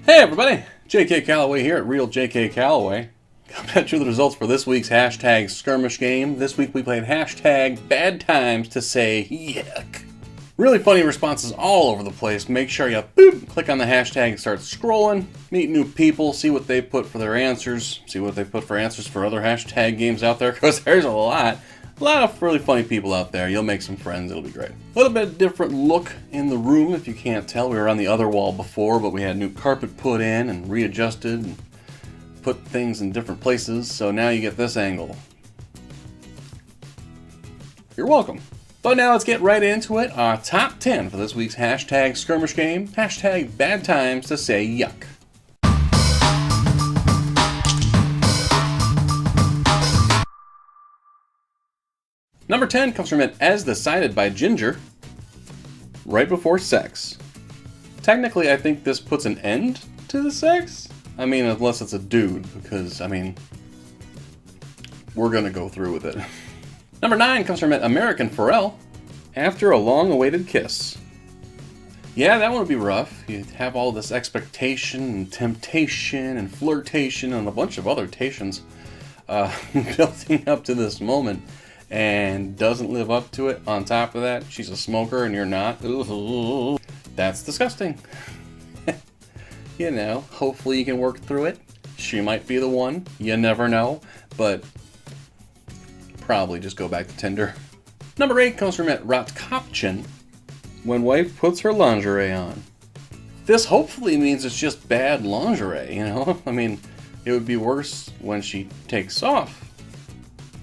Hey everybody, JK Calloway here at Real JK Calloway. Coming at you with the results for this week's hashtag skirmish game. This week we played hashtag BadTimesToSayYUCK. Really funny responses all over the place. Make sure you click on the hashtag and start scrolling. Meet new people, see what they put for their answers. See what they put for answers for other hashtag games out there, because there's a lot of really funny people out there. You'll make some friends, it'll be great. A little bit different look in the room, if you can't tell. We were on the other wall before, but we had new carpet put in and readjusted and put things in different places, so now you get this angle. You're welcome. But now let's get right into it. Our top 10 for this week's hashtag skirmish game, hashtag BadTimesToSayYUCK. Number 10 comes from it as decided by Ginger, right before sex. Technically, I think this puts an end to the sex. I mean, unless it's a dude, because, I mean, we're gonna go through with it. Number 9 comes from it American Pharrell, after a long-awaited kiss. Yeah, that one would be rough. You'd have all this expectation and temptation and flirtation and a bunch of other tations building up to this moment, and doesn't live up to it. On top of that, she's a smoker and you're not. Ooh, that's disgusting. You know, hopefully you can work through it. She might be the one. You never know. But probably just go back to Tinder. Number 8 comes from Rotkopchin, when wife puts her lingerie on. This hopefully means it's just bad lingerie, you know? I mean, it would be worse when she takes off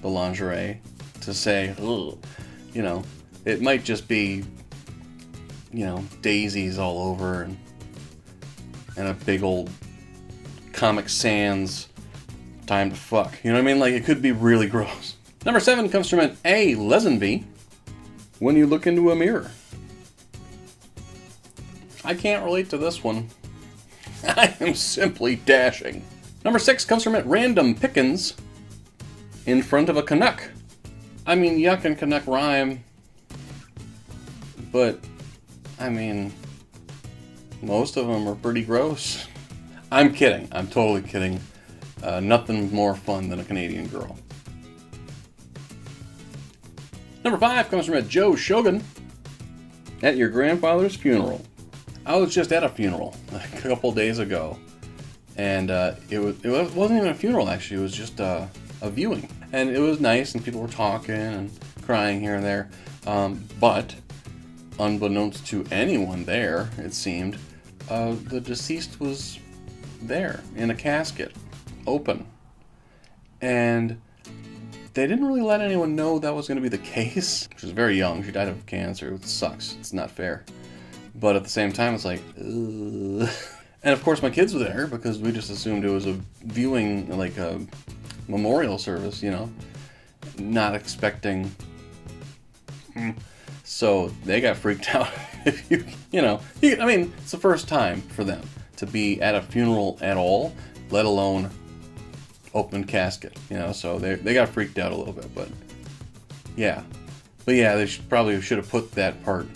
the lingerie to say, ugh. You know, it might just be, you know, daisies all over and a big old Comic Sans time to fuck. You know what I mean? Like, it could be really gross. Number 7 comes from an A. Lesenby, when you look into a mirror. I can't relate to this one. I am simply dashing. Number 6 comes from at Random Pickens, in front of a Canuck. I mean, yuck and Canuck rhyme, but, I mean, most of them are pretty gross. I'm kidding. I'm totally kidding. Nothing more fun than a Canadian girl. Number 5 comes from a Joe Shogun, at your grandfather's funeral. I was just at a funeral a couple days ago, and it wasn't even a funeral, actually. It was just a viewing. And it was nice, and people were talking and crying here and there. But, unbeknownst to anyone there, it seemed, the deceased was there in a casket, open. And they didn't really let anyone know that was going to be the case. She was very young. She died of cancer. It sucks. It's not fair. But at the same time, it's like, ugh. And of course my kids were there because we just assumed it was a viewing, like a memorial service, you know, not expecting. So they got freaked out. If you know, I mean, it's the first time for them to be at a funeral at all, let alone open casket, you know, so they got freaked out a little bit, but yeah, they probably should have put that part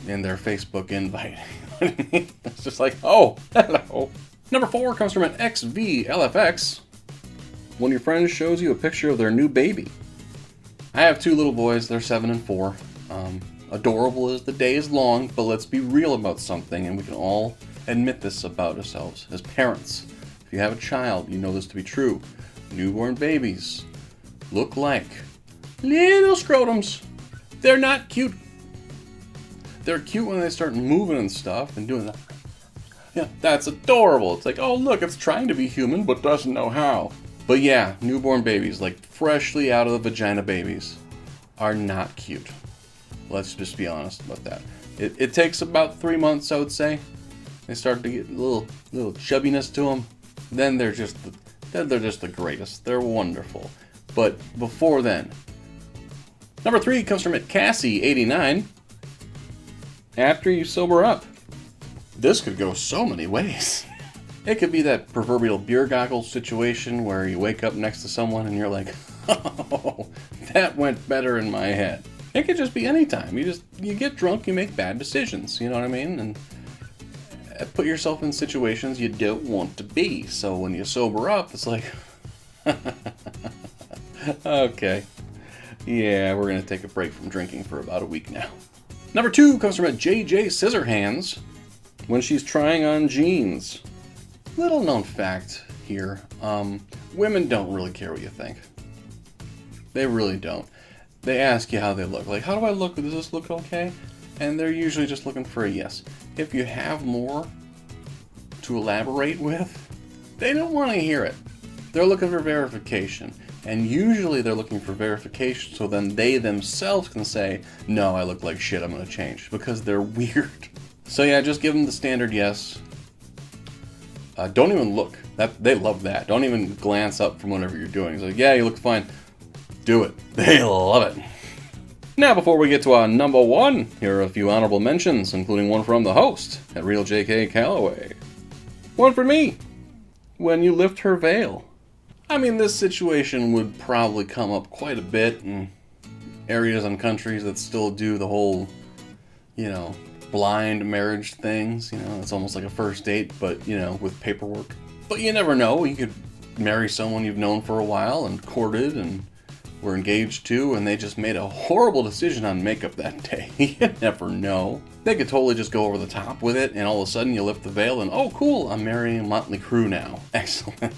in their Facebook invite. It's just like, oh, hello. Number 4 comes from an XVLFX, when your friend shows you a picture of their new baby. I have 2 little boys, they're 7 and 4. Adorable as the day is long, but let's be real about something, and we can all admit this about ourselves as parents. If you have a child, you know this to be true. Newborn babies look like little scrotums. They're not cute. They're cute when they start moving and stuff and doing that. Yeah, that's adorable. It's like, oh look, it's trying to be human but doesn't know how. But yeah, newborn babies, like freshly out of the vagina babies, are not cute. Let's just be honest about that. It takes about 3 months, I would say. They start to get a little chubbiness to them. Then they're just the greatest. They're wonderful. But before then, number 3 comes from Cassie89. After you sober up. This could go so many ways. It could be that proverbial beer goggles situation where you wake up next to someone and you're like, oh, that went better in my head. It could just be any time. You get drunk, you make bad decisions, you know what I mean? put yourself in situations you don't want to be. So when you sober up, it's like, okay, yeah, we're gonna take a break from drinking for about a week now. Number 2 comes from a JJ Scissorhands when she's trying on jeans. Little known fact here, women don't really care what you think. They really don't. They ask you how they look. Like, how do I look? Does this look okay? And they're usually just looking for a yes. If you have more to elaborate with, they don't want to hear it. They're looking for verification. And usually they're looking for verification so then they themselves can say, no, I look like shit, I'm going to change. Because they're weird. So yeah, just give them the standard yes. Don't even look. They love that. Don't even glance up from whatever you're doing. It's like, yeah, you look fine. Do it. They love it. Now, before we get to our number 1, here are a few honorable mentions, including one from the host at RealJK Calloway. One for me. When you lift her veil. I mean, this situation would probably come up quite a bit in areas and countries that still do the whole, blind marriage things. It's almost like a first date, but, with paperwork. But you never know. You could marry someone you've known for a while and courted and were engaged to, and they just made a horrible decision on makeup that day. You never know. They could totally just go over the top with it, and all of a sudden you lift the veil and, oh cool, I'm marrying Motley Crue now. Excellent.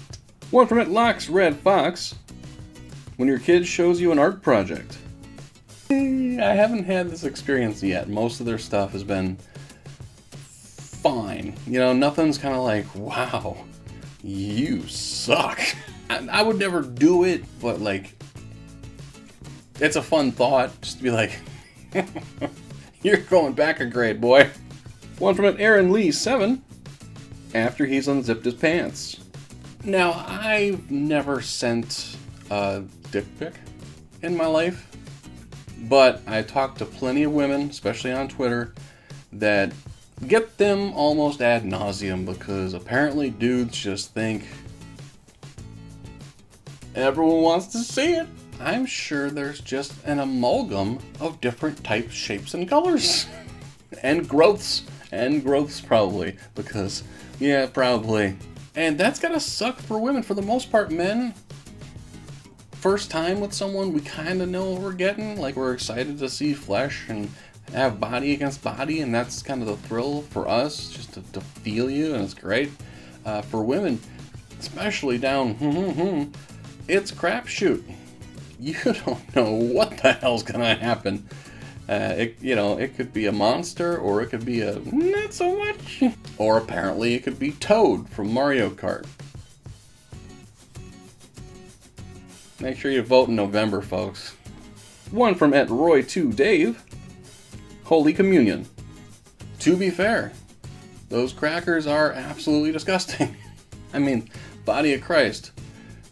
One from Locks Red Fox. When your kid shows you an art project. I haven't had this experience yet. Most of their stuff has been fine. Nothing's kind of like, wow, you suck. I would never do it, but it's a fun thought just to be like, you're going back a grade, boy. One from Aaron Lee 7. After he's unzipped his pants. Now, I've never sent a dick pic in my life, but I talked to plenty of women, especially on Twitter, that get them almost ad nauseum because apparently dudes just think everyone wants to see it. I'm sure there's just an amalgam of different types, shapes, and colors. And growths. And growths probably, because, yeah, probably. And that's gotta suck for women. For the most part, men, first time with someone, we kind of know what we're getting. Like, we're excited to see flesh and have body against body, and that's kind of the thrill for us, just to feel you, and it's great. For women, especially down, it's a crapshoot. You don't know what the hell's gonna happen. It could be a monster, or it could be a not so much. Or apparently it could be Toad from Mario Kart. Make sure you vote in November, folks. One from @Roy2Dave. Holy Communion. To be fair, those crackers are absolutely disgusting. I mean, body of Christ.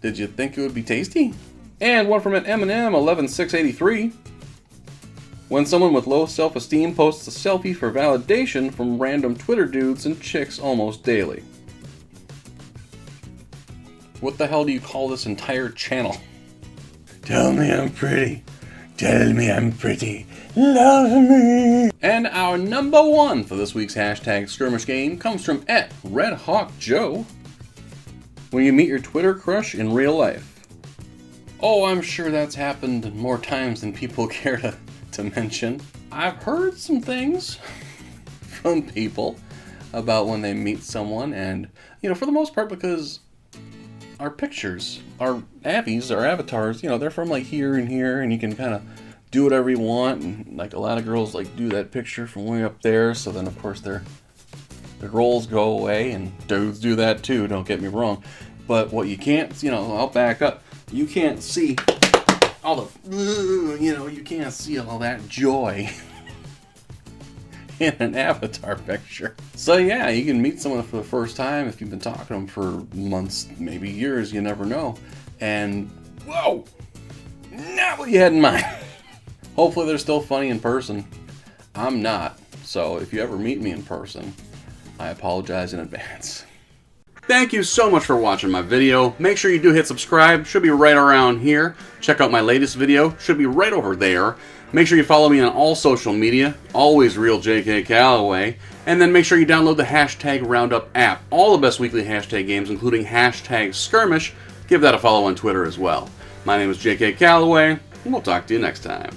Did you think it would be tasty? And one from Eminem11683. When someone with low self-esteem posts a selfie for validation from random Twitter dudes and chicks almost daily. What the hell do you call this entire channel? Tell me I'm pretty. Tell me I'm pretty. Love me. And our number 1 for this week's hashtag skirmish game comes from @RedHawkJoe. When you meet your Twitter crush in real life. Oh, I'm sure that's happened more times than people care to mention. I've heard some things from people about when they meet someone, and for the most part, because our pictures, our avies, our avatars, they're from here and here, and you can kind of do whatever you want, and a lot of girls do that picture from way up there, so then of course their roles go away, and dudes do that too, don't get me wrong. But what you can't, I'll back up, you can't see all the, you can't see all that joy in an avatar picture. So yeah, you can meet someone for the first time if you've been talking to them for months, maybe years, you never know. And, whoa, not what you had in mind. Hopefully they're still funny in person. I'm not, so if you ever meet me in person, I apologize in advance. Thank you so much for watching my video. Make sure you do hit subscribe. Should be right around here. Check out my latest video. Should be right over there. Make sure you follow me on all social media, always real JK Calloway, and then make sure you download the Hashtag Roundup app. All the best weekly hashtag games, including HashtagSkirmish. Give that a follow on Twitter as well. My name is JK Calloway, and we'll talk to you next time.